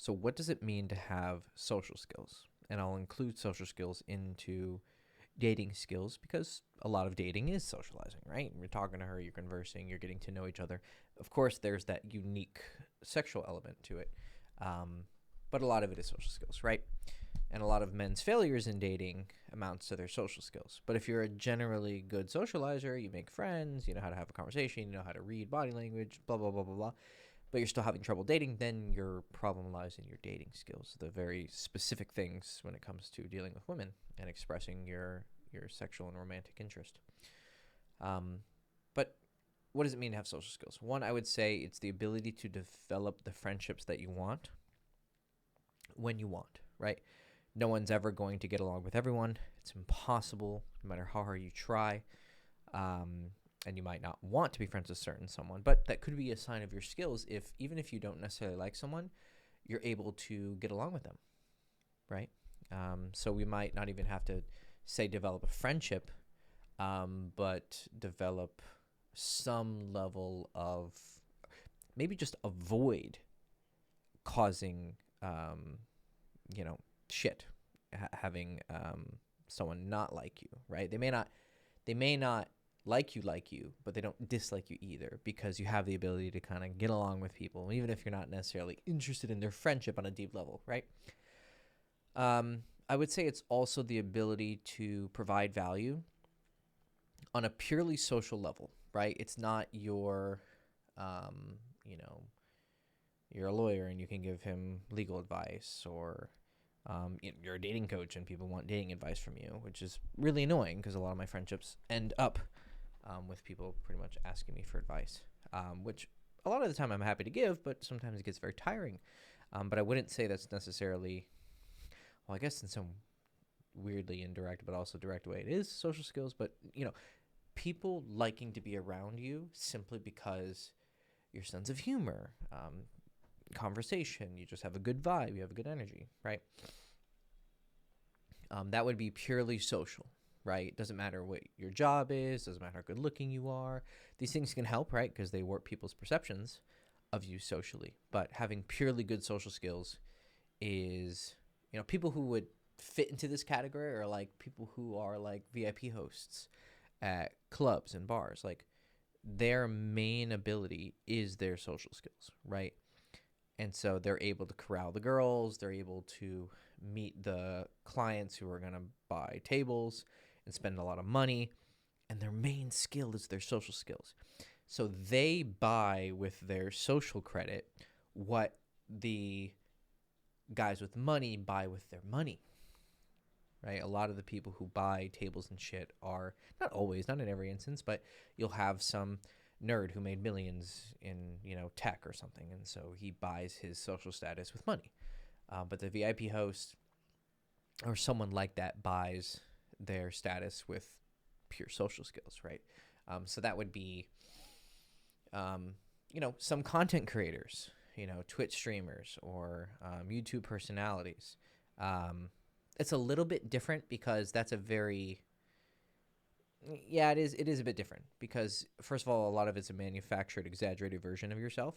So what does it mean to have social skills? And I'll include social skills into dating skills because a lot of dating is socializing, right? You're talking to her, you're conversing, you're getting to know each other. Of course, there's that unique sexual element to it, but a lot of it is social skills, right? And a lot of men's failures in dating amounts to their social skills. But if you're a generally good socializer, you make friends, you know how to have a conversation, you know how to read body language, blah, blah, blah, blah, blah, but you're still having trouble dating, then your problem lies in your dating skills, the very specific things when it comes to dealing with women and expressing your sexual and romantic interest. But what does it mean to have social skills? One, I would say it's the ability to develop the friendships that you want when you want, right? No one's ever going to get along with everyone. It's impossible, no matter how hard you try. And you might not want to be friends with someone, but that could be a sign of your skills if, even if you don't necessarily like someone, you're able to get along with them, right? So we might not even have to say develop a friendship, but develop some level of maybe just avoid causing, shit, having someone not like you, right? They may not like you, but they don't dislike you either because you have the ability to kind of get along with people, even if you're not necessarily interested in their friendship on a deep level, right? I would say it's also the ability to provide value on a purely social level, right? It's not your, you're a lawyer and you can give him legal advice, or you're a dating coach and people want dating advice from you, which is really annoying because a lot of my friendships end up with people pretty much asking me for advice, which a lot of the time I'm happy to give, but sometimes it gets very tiring. But I wouldn't say that's necessarily, well, I guess in some weirdly indirect but also direct way, it is social skills. But, people liking to be around you simply because your sense of humor, conversation, you just have a good vibe, you have a good energy, right? That would be purely social, right? Doesn't matter what your job is, doesn't matter how good looking you are. These things can help, right? Because they warp people's perceptions of you socially. But having purely good social skills is, people who would fit into this category are like people who are like VIP hosts at clubs and bars. Like, their main ability is their social skills, right? And so they're able to corral the girls, they're able to meet the clients who are going to buy tables and spend a lot of money, and their main skill is their social skills. So they buy with their social credit what the guys with money buy with their money, right? A lot of the people who buy tables and shit are, not always, not in every instance, but you'll have some nerd who made millions in, tech or something, and so he buys his social status with money. But the VIP host or someone like that buys their status with pure social skills, right? So that would be, some content creators, Twitch streamers or YouTube personalities. It's a little bit different because that's a very, yeah, it is a bit different because, first of all, a lot of it's a manufactured, exaggerated version of yourself,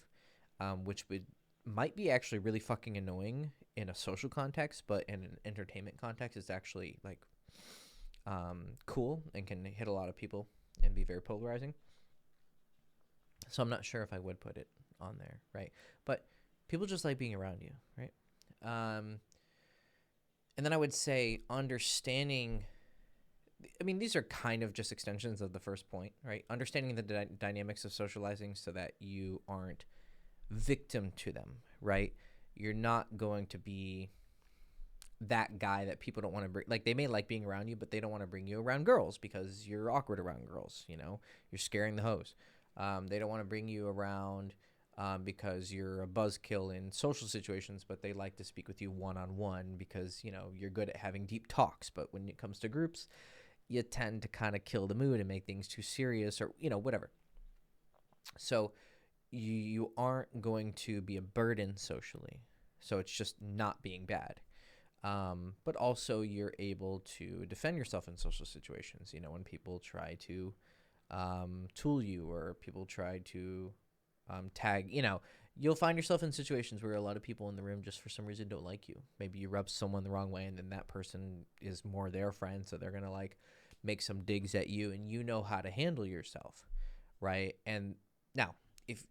which might be actually really fucking annoying in a social context, but in an entertainment context, it's actually like cool and can hit a lot of people and be very polarizing. So I'm not sure if I would put it on there, right? But people just like being around you, right? And then I would say understanding, I mean, these are kind of just extensions of the first point, right? Understanding the dynamics of socializing so that you aren't victim to them, right? You're not going to be that guy that people don't want to bring. Like, they may like being around you, but they don't want to bring you around girls because you're awkward around girls, you're scaring the hoes. They don't want to bring you around because you're a buzzkill in social situations, but they like to speak with you one-on-one because, you're good at having deep talks. But when it comes to groups, you tend to kind of kill the mood and make things too serious or, whatever. So you aren't going to be a burden socially. So it's just not being bad. But also you're able to defend yourself in social situations. When people try to tool you or people try to tag, you'll find yourself in situations where a lot of people in the room just for some reason don't like you. Maybe you rub someone the wrong way, and then that person is more their friend, so they're gonna like make some digs at you, and you know how to handle yourself, right? And now, if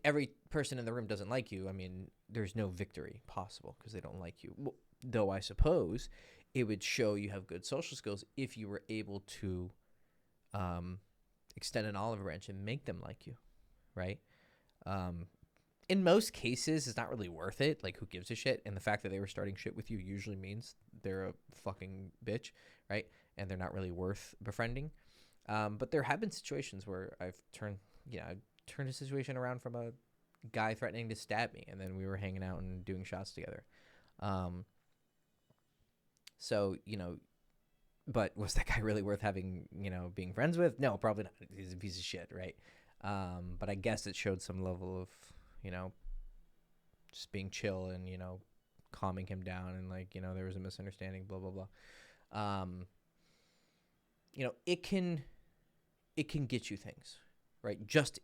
every person in the room doesn't like you, I mean, there's no victory possible because they don't like you. Well, though I suppose it would show you have good social skills if you were able to extend an olive branch and make them like you, right? In most cases, it's not really worth it. Like, who gives a shit? And the fact that they were starting shit with you usually means they're a fucking bitch, right? And they're not really worth befriending. But there have been situations where I've turned a situation around from a guy threatening to stab me, and then we were hanging out and doing shots together. So, but was that guy really worth having, being friends with? No, probably not. He's a piece of shit, right? But I guess it showed some level of, just being chill and, calming him down, and like, there was a misunderstanding, blah, blah, blah. It can get you things, right? Just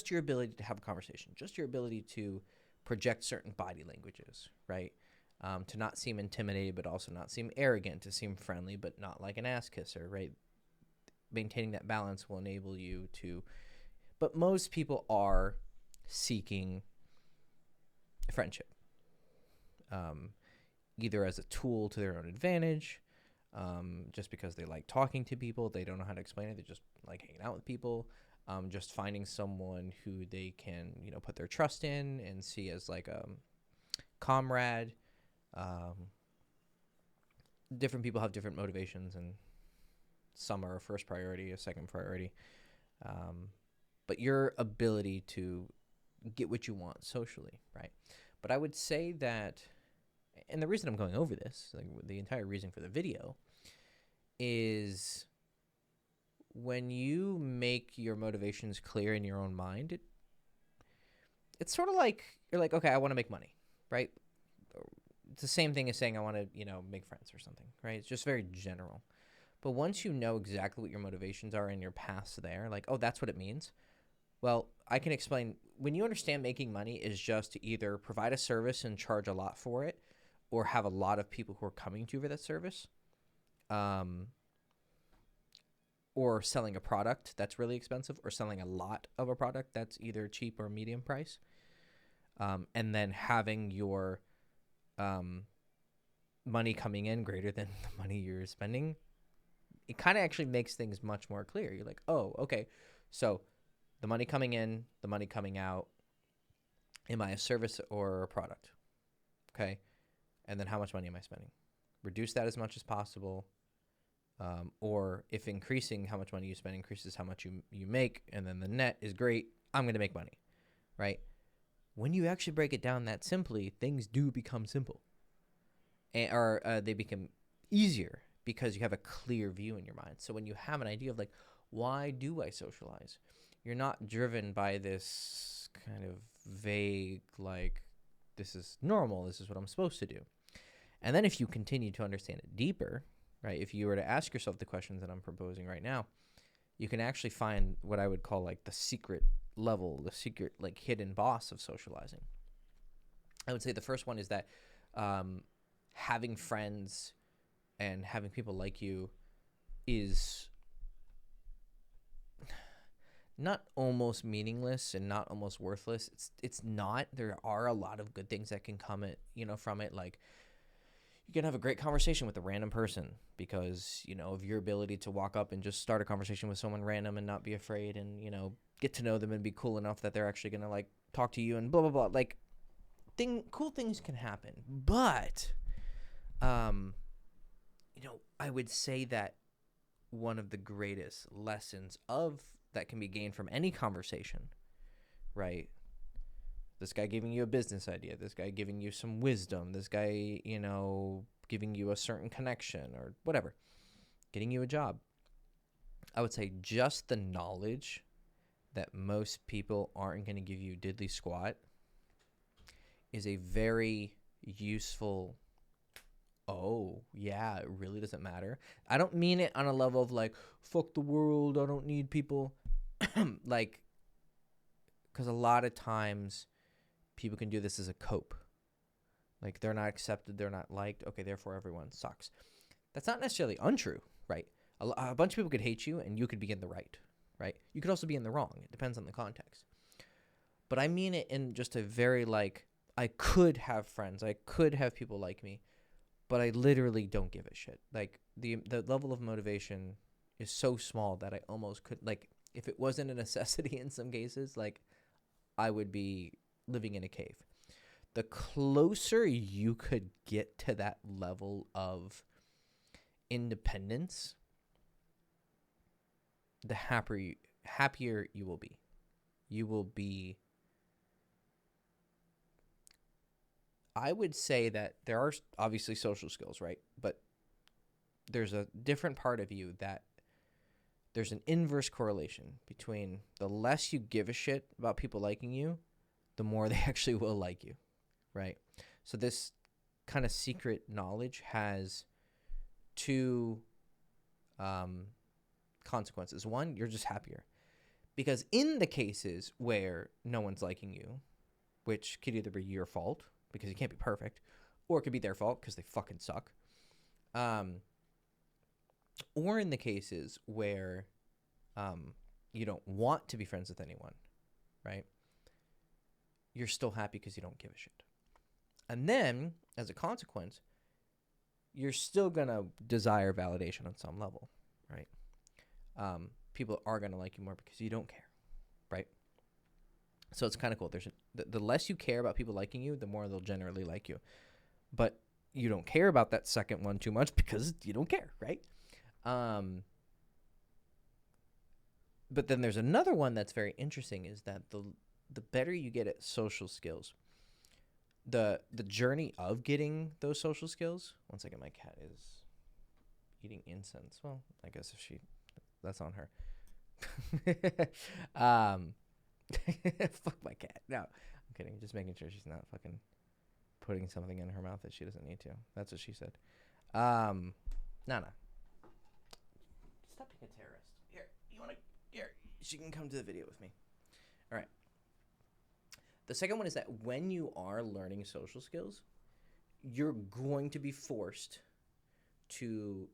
your ability to have a conversation, just your ability to project certain body languages, right? To not seem intimidated, but also not seem arrogant, to seem friendly, but not like an ass kisser, right? Maintaining that balance will enable you to, but most people are seeking friendship, either as a tool to their own advantage, just because they like talking to people. They don't know how to explain it. They just like hanging out with people, just finding someone who they can, put their trust in and see as like a comrade. Different people have different motivations, and some are a first priority, a second priority. But your ability to get what you want socially, right? But I would say that, and the reason I'm going over this, like the entire reason for the video, is when you make your motivations clear in your own mind, it's sort of like you're like, okay, I want to make money, right? It's the same thing as saying I want to, make friends or something, right? It's just very general. But once you know exactly what your motivations are and your paths there, like, oh, that's what it means. Well, I can explain. When you understand making money is just to either provide a service and charge a lot for it, or have a lot of people who are coming to you for that service, or selling a product that's really expensive, or selling a lot of a product that's either cheap or medium price, and then having your money coming in greater than the money you're spending. It kind of actually makes things much more clear. You're like, oh, okay, so the money coming in, the money coming out, am I a service or a product? Okay, and then how much money am I spending? Reduce that as much as possible, or if increasing how much money you spend increases how much you make, and then the net is great, I'm going to make money, right? When you actually break it down that simply, things do become simple, or they become easier because you have a clear view in your mind. So when you have an idea of like, why do I socialize? You're not driven by this kind of vague, like, this is normal, this is what I'm supposed to do. And then if you continue to understand it deeper, right, if you were to ask yourself the questions that I'm proposing right now, you can actually find what I would call like the secret level, the secret like hidden boss of socializing. I would say the first one is that having friends and having people like you is not almost meaningless and not almost worthless. It's not. There are a lot of good things that can come from it. Like, you can have a great conversation with a random person because, of your ability to walk up and just start a conversation with someone random and not be afraid, and, get to know them and be cool enough that they're actually going to like talk to you and blah, blah, blah. Like, cool things can happen. But, I would say that one of the greatest lessons that can be gained from any conversation, right? This guy giving you a business idea, this guy giving you some wisdom, this guy, giving you a certain connection or whatever, getting you a job. I would say just the knowledge that most people aren't going to give you diddly squat is a very useful, oh, yeah, it really doesn't matter. I don't mean it on a level of like, fuck the world, I don't need people. Like, because a lot of times People can do this as a cope. Like, they're not accepted, they're not liked. Okay, therefore everyone sucks. That's not necessarily untrue, right? A bunch of people could hate you, and you could be in the right, right? You could also be in the wrong. It depends on the context. But I mean it in just a very, like, I could have friends. I could have people like me, but I literally don't give a shit. Like, the level of motivation is so small that I almost could, like, if it wasn't a necessity in some cases, like, I would be living in a cave. The closer you could get to that level of independence, the happier you will be. You will be, I would say that there are obviously social skills, right? But there's a different part of you that there's an inverse correlation between the less you give a shit about people liking you, the more they actually will like you, right? So this kind of secret knowledge has two consequences. One, you're just happier. Because in the cases where no one's liking you, which could either be your fault, because you can't be perfect, or it could be their fault because they fucking suck, or in the cases where you don't want to be friends with anyone, right? You're still happy because you don't give a shit. And then, as a consequence, you're still going to desire validation on some level, right? People are going to like you more because you don't care, right? So it's kind of cool. The less you care about people liking you, the more they'll generally like you. But you don't care about that second one too much because you don't care, right? But then there's another one that's very interesting, is that the better you get at social skills, the journey of getting those social skills. One second, my cat is eating incense. Well, I guess that's on her. Fuck my cat. No, I'm kidding. Just making sure she's not fucking putting something in her mouth that she doesn't need to. That's what she said. No. Stop being a terrorist. Here, she can come to the video with me. All right. The second one is that when you are learning social skills, you're going to be forced to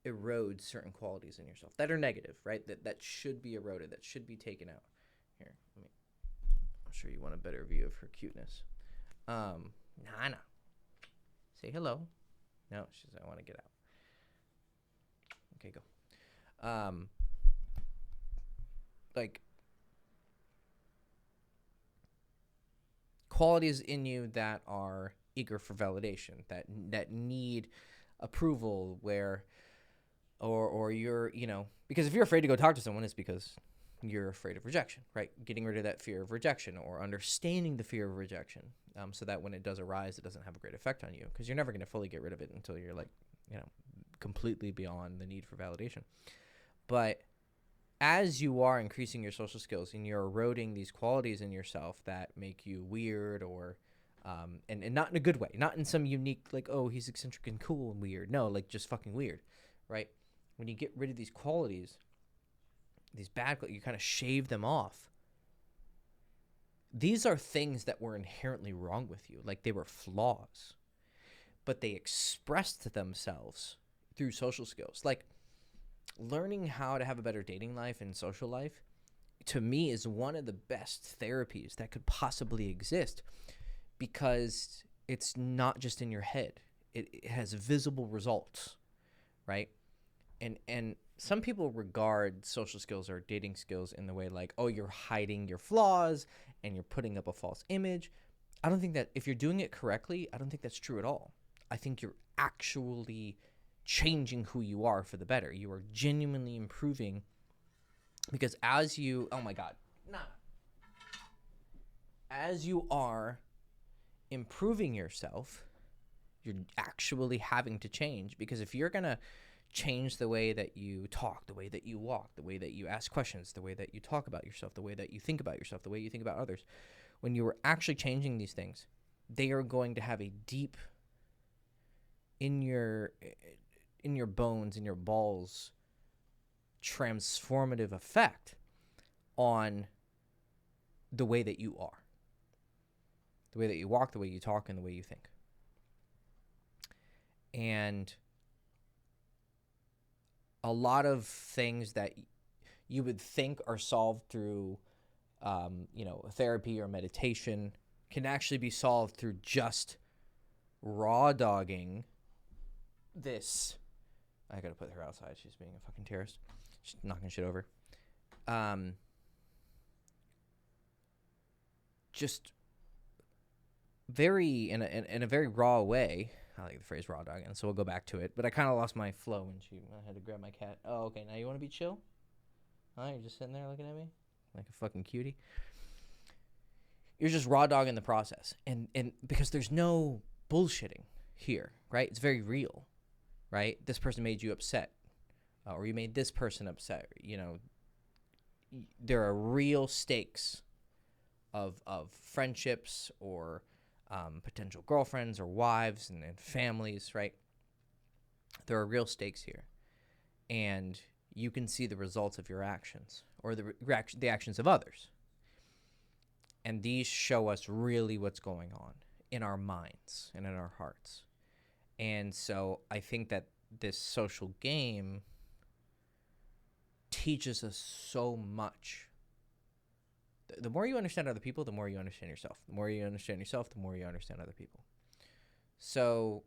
erode certain qualities in yourself that are negative, right? That should be eroded, that should be taken out. Here, I'm sure you want a better view of her cuteness. Nana, say hello. No, she says I want to get out. Okay, go. Like, qualities in you that are eager for validation, that need approval, where or you're, because if you're afraid to go talk to someone, it's because you're afraid of rejection, right? Getting rid of that fear of rejection, or understanding the fear of rejection, so that when it does arise, it doesn't have a great effect on you, because you're never going to fully get rid of it until you're, like, completely beyond the need for validation. But as you are increasing your social skills and you're eroding these qualities in yourself that make you weird, or and not in a good way, not in some unique, like, oh, he's eccentric and cool and weird. No, like, just fucking weird, right? When you get rid of these qualities, these bad, you kind of shave them off. These are things that were inherently wrong with you, like they were flaws, but they expressed themselves through social skills. Like, learning how to have a better dating life and social life, to me, is one of the best therapies that could possibly exist, because it's not just in your head. It has visible results, right? And some people regard social skills or dating skills in the way, like, oh, you're hiding your flaws and you're putting up a false image. I don't think that, if you're doing it correctly, I don't think that's true at all. I think you're actually changing who you are for the better. You are genuinely improving, because as you are improving yourself, you're actually having to change. Because if you're gonna change the way that you talk, the way that you walk, the way that you ask questions, the way that you talk about yourself, the way that you think about yourself, the way you think about others, when you are actually changing these things, they are going to have a deep, in your bones, in your balls, transformative effect on the way that you are. the way that you walk, the way you talk, and the way you think. And a lot of things that you would think are solved through, therapy or meditation can actually be solved through just raw dogging this. I gotta put her outside. She's being a fucking terrorist. She's knocking shit over. Just very in a very raw way. I like the phrase raw dogging, so we'll go back to it. But I kind of lost my flow when I had to grab my cat. Oh, okay. Now you want to be chill? Oh, you're just sitting there looking at me like a fucking cutie. You're just raw dogging the process, and because there's no bullshitting here, right? It's very real, right? This person made you upset, or you made this person upset. There are real stakes of friendships or potential girlfriends or wives and families, right? There are real stakes here, and you can see the results of your actions or the actions of others. And these show us really what's going on in our minds and in our hearts. And so I think that this social game teaches us so much. The more you understand other people, the more you understand yourself. The more you understand yourself, the more you understand other people. So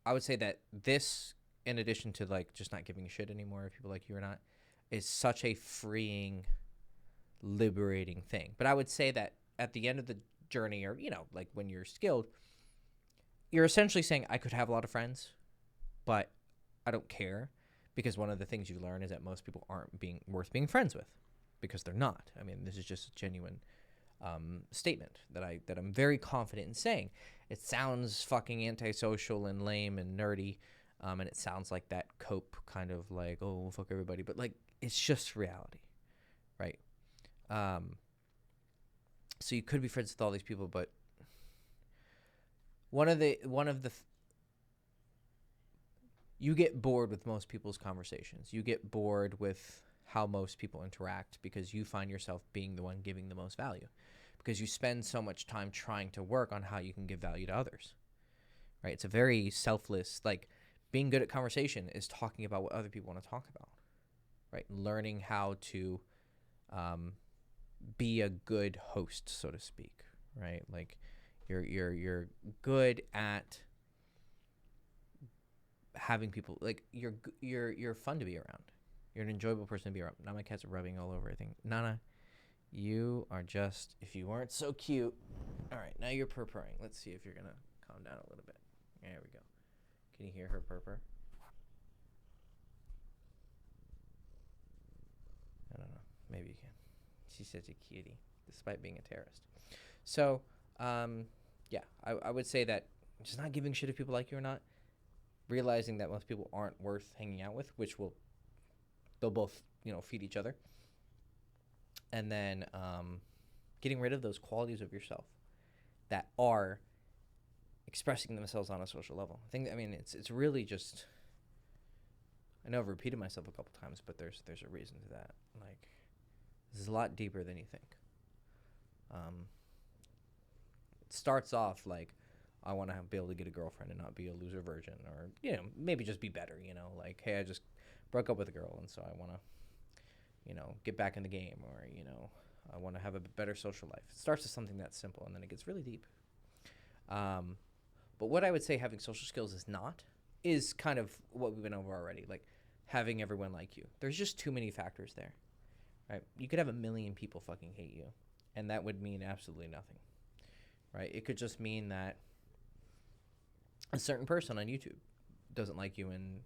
I would say that this, in addition to like just not giving a shit anymore if people like you or not, is such a freeing, liberating thing. But I would say that at the end of the journey, or like when you're skilled, you're essentially saying, I could have a lot of friends, but I don't care, because one of the things you learn is that most people aren't worth being friends with, because they're not. I mean, this is just a genuine statement that I'm very confident in saying. It sounds fucking antisocial and lame and nerdy, and it sounds like that cope kind of like, oh, fuck everybody, but like it's just reality, right? So you could be friends with all these people, but you get bored with most people's conversations. You get bored with how most people interact, because you find yourself being the one giving the most value, because you spend so much time trying to work on how you can give value to others, right? It's a very selfless, like being good at conversation is talking about what other people want to talk about, right? Learning how to be a good host, so to speak, right? Like you're good at having people, like you're fun to be around. You're an enjoyable person to be around. Now my cats are rubbing all over everything. Nana, you are just, if you weren't so cute. All right, now you're purring. Let's see if you're going to calm down a little bit. There we go. Can you hear her purr? I don't know. Maybe you can. She's such a cutie, despite being a terrorist. So, yeah, I would say that just not giving shit if people like you or not, realizing that most people aren't worth hanging out with, which they'll both, feed each other. And then getting rid of those qualities of yourself that are expressing themselves on a social level. It's really just, I know I've repeated myself a couple times, but there's a reason to that. Like, this is a lot deeper than you think. It starts off like, I want to be able to get a girlfriend and not be a loser virgin, or, maybe just be better, like, hey, I just broke up with a girl, and so I want to, get back in the game, or, I want to have a better social life. It starts with something that's simple, and then it gets really deep. But what I would say having social skills is kind of what we've been over already, like having everyone like you. There's just too many factors there, right? You could have 1 million people fucking hate you, and that would mean absolutely nothing, right? It could just mean that a certain person on YouTube doesn't like you and,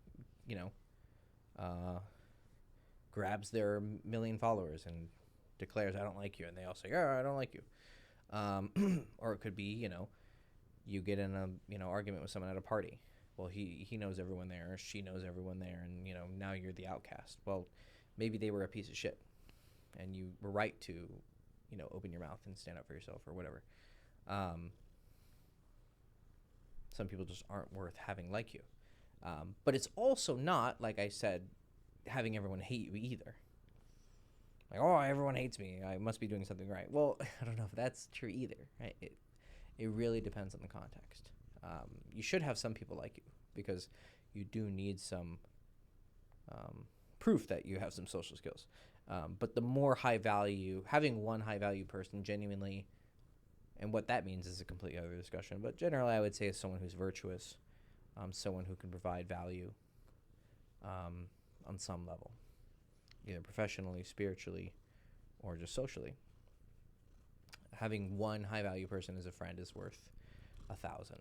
grabs their 1 million followers and declares, I don't like you. And they all say, yeah, I don't like you. Or it could be, you get in a, argument with someone at a party. Well, he knows everyone there, or she knows everyone there, and, now you're the outcast. Well, maybe they were a piece of shit, and you were right to, open your mouth and stand up for yourself or whatever. Some people just aren't worth having like you. But it's also not, like I said, having everyone hate you either, Like, oh, everyone hates me. I must be doing something right. Well, I don't know if that's true either, right? It really depends on the context. You should have some people like you because you do need some proof that you have some social skills. But the more high value, having one high value person genuinely, and what that means is a completely other discussion. But generally, I would say is someone who's virtuous, someone who can provide value on some level, either professionally, spiritually, or just socially. Having one high value person as a friend is worth 1,000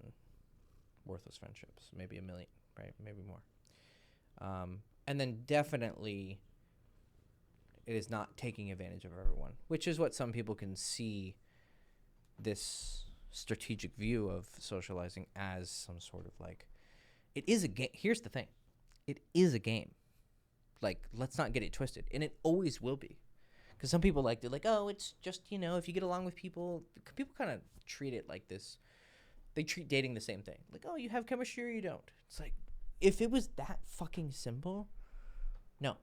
worthless friendships, maybe 1,000,000, right? Maybe more. And then definitely it is not taking advantage of everyone, which is what some people can see this strategic view of socializing as some sort of like, it is a game. Here's the thing. It is a game. Like, let's not get it twisted. And it always will be. Because some people they're like, oh, it's just, if you get along with people kind of treat it like this. They treat dating the same thing. Like, oh, you have chemistry or you don't. It's like, if it was that fucking simple, no,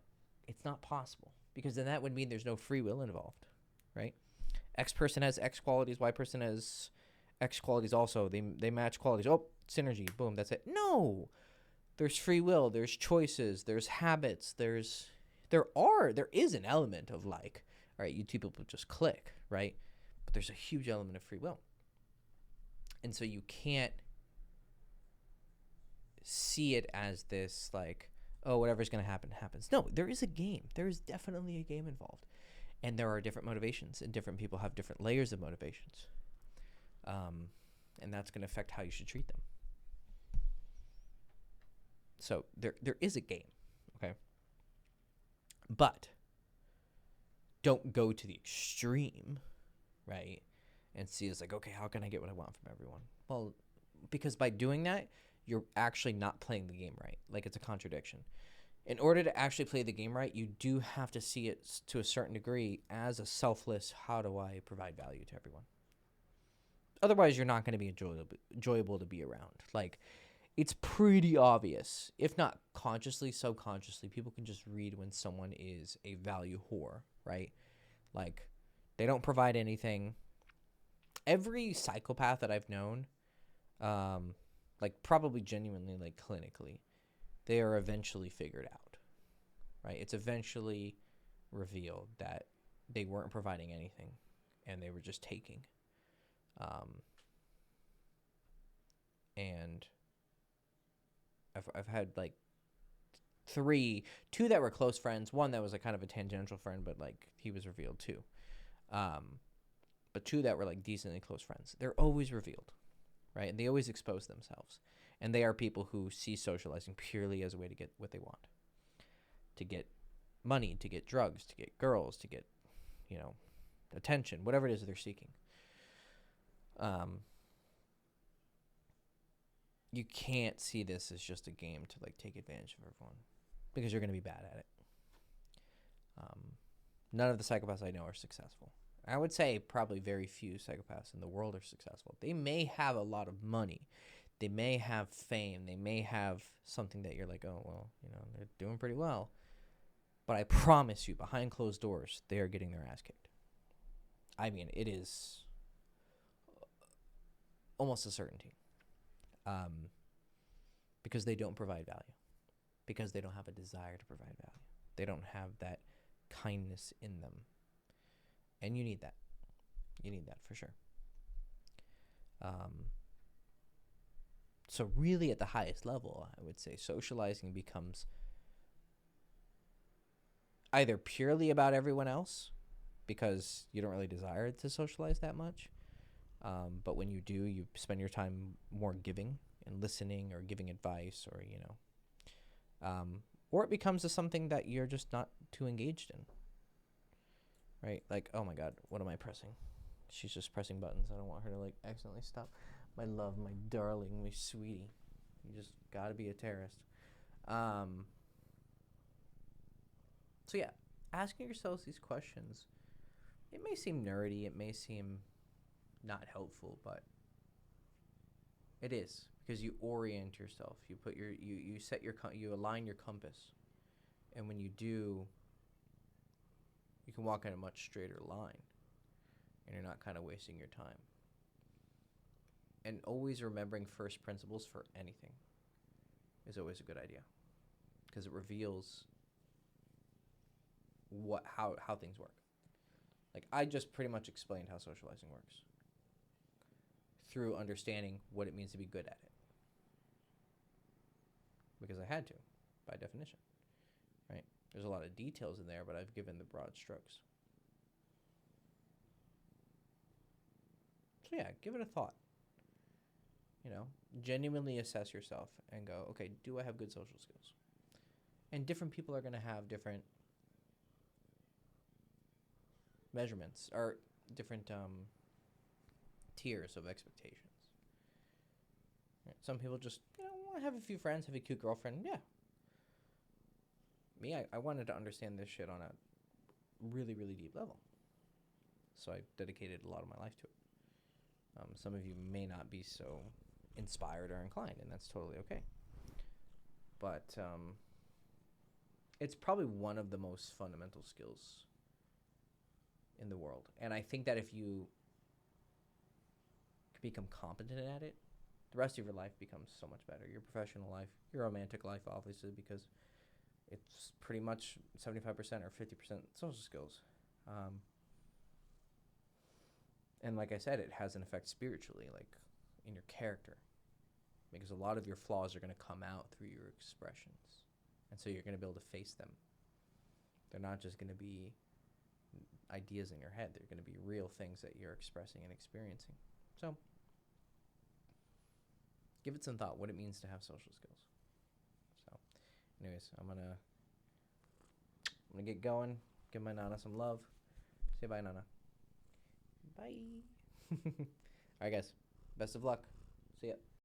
it's not possible. Because then that would mean there's no free will involved, right? X person has X qualities, Y person has X qualities also. They match qualities. Oh, synergy, boom, that's it. No, there's free will, there's choices, there's habits, there is an element of like, all right, you two people just click, right? But there's a huge element of free will. And so you can't see it as this like, oh, whatever's going to happen happens. No, there is a game. There is definitely a game involved. And there are different motivations, and different people have different layers of motivations. And that's going to affect how you should treat them. So there is a game, okay? But don't go to the extreme, right? And see it's like, okay, how can I get what I want from everyone? Well, because by doing that, you're actually not playing the game right. Like, it's a contradiction. In order to actually play the game right, you do have to see it to a certain degree as a selfless, how do I provide value to everyone? Otherwise, you're not going to be enjoyable to be around. Like, it's pretty obvious, if not consciously, subconsciously, people can just read when someone is a value whore, right? Like, they don't provide anything. Every psychopath that I've known, like probably genuinely, like clinically, they are eventually figured out, right? It's eventually revealed that they weren't providing anything and they were just taking. And I've had like two that were close friends, one that was like kind of a tangential friend, but like he was revealed too. But two that were like decently close friends. They're always revealed, right? And they always expose themselves. And they are people who see socializing purely as a way to get what they want. To get money, to get drugs, to get girls, to get, attention, whatever it is they're seeking. You can't see this as just a game to like take advantage of everyone, because you're going to be bad at it. None of the psychopaths I know are successful. I would say probably very few psychopaths in the world are successful. They may have a lot of money. They may have fame. They may have something that you're like, oh, well, they're doing pretty well. But I promise you, behind closed doors, they are getting their ass kicked. I mean, it is almost a certainty. Because they don't provide value. Because they don't have a desire to provide value. They don't have that kindness in them. And you need that. You need that for sure. So really at the highest level, I would say socializing becomes either purely about everyone else, because you don't really desire to socialize that much. But when you do, you spend your time more giving and listening or giving advice or it becomes something that you're just not too engaged in. Right? Like, oh my God, what am I pressing? She's just pressing buttons. I don't want her to like accidentally stop. My love, my darling, my sweetie. You just gotta be a terrorist. So yeah, asking yourselves these questions, it may seem nerdy, it may seem not helpful, but it is, because you orient yourself. You put you align your compass. And when you do, You can walk in a much straighter line, and you're not kind of wasting your time. And always remembering first principles for anything is always a good idea, because it reveals how things work. Like, I just pretty much explained how socializing works through understanding what it means to be good at it, because I had to, by definition, right? There's a lot of details in there, but I've given the broad strokes. So yeah, give it a thought. Genuinely assess yourself and go, okay, do I have good social skills? And different people are going to have different measurements or different tiers of expectations. Right? Some people just, want to have a few friends, have a cute girlfriend. Yeah. Me, I wanted to understand this shit on a really, really deep level. So I dedicated a lot of my life to it. Some of you may not be so inspired or inclined, and that's totally okay. But it's probably one of the most fundamental skills in the world. And I think that if you become competent at it, the rest of your life becomes so much better. Your professional life, your romantic life, obviously, because it's pretty much 75% or 50% social skills. And like I said, it has an effect spiritually, like in your character, because a lot of your flaws are going to come out through your expressions. And so you're going to be able to face them. They're not just going to be ideas in your head. They're going to be real things that you're expressing and experiencing. So give it some thought, what it means to have social skills. So anyways, I'm gonna get going, give my Nana some love. Say bye, Nana. Bye. All right, guys. Best of luck. See ya.